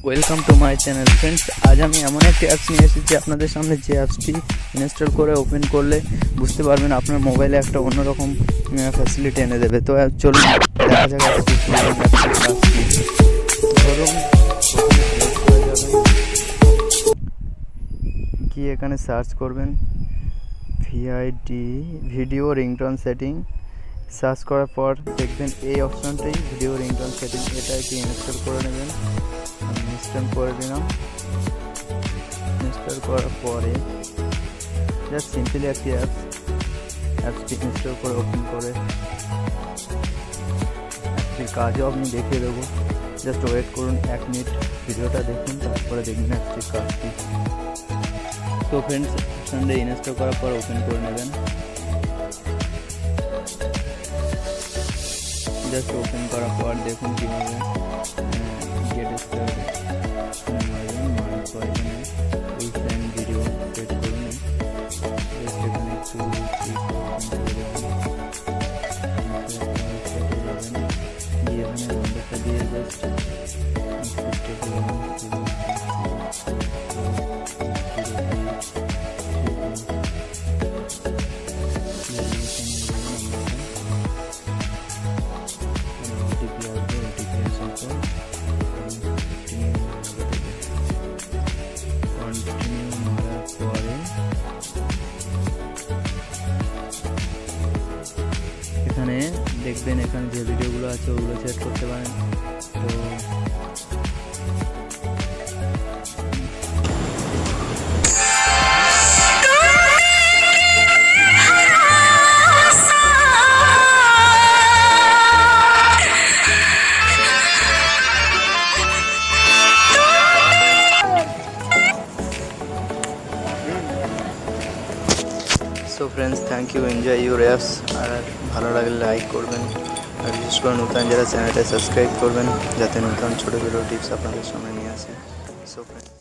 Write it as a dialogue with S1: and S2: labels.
S1: Welcome to my channel friends. আজ আমি এমন একটি অ্যাপস নিয়ে এসেছি আপনাদের সামনে, যে অ্যাপসটি ইনস্টল করে ওপেন করলে বুঝতে পারবেন আপনার মোবাইলে একটা অন্যরকম ফ্যাসিলিটি এনে দেবে। তো চলুন দেখা যাক অ্যাপসটি ধরুন কি এখানে সার্চ করবেন ভিডিও রিংটোন সেটিং। সার্চ করার পর দেখবেন এই অপশনটাই ভিডিও রিংটোন সেটিং, এটা একটু ইনস্টল করে নেবেন। আমি ইনস্টল করে দিলাম। ইনস্টল করার পরে জাস্ট সিম্পলি একটি অ্যাপসটি ইনস্টল করে ওপেন করে অ্যাপসটির কাজও আপনি দেখিয়ে দেবো। জাস্ট ওয়েট করুন 1 মিনিট, ভিডিওটা দেখুন, তারপরে দেখবেন অ্যাপসটির কাজটি। তো ফ্রেন্ডস, অপশনটা ইনস্টল করার পর ওপেন করে নেবেন। জাস্ট ওপেন করার পর দেখুন কীভাবে গেট স্টার্টেড মারার পর এখানে ফুল ফ্রেম ভিডিও সেট করুন। জাস্ট এখানে একটু দিয়ে এখানে নম্বরটা দিয়ে জাস্ট এখানে দেখবেন এখানে যে ভিডিওগুলো আছে ওগুলো সেট করতে পারেন। তো friends, thank you, enjoy your apps. আর ভালো লাগলে লাইক করবেন, আর বিশেষ করে নতুন যারা চ্যানেলটা সাবস্ক্রাইব করবেন, যাতে নতুন ছোটো ছোটো টিপস আপনাদের সামনে নিয়ে আসে। So friends.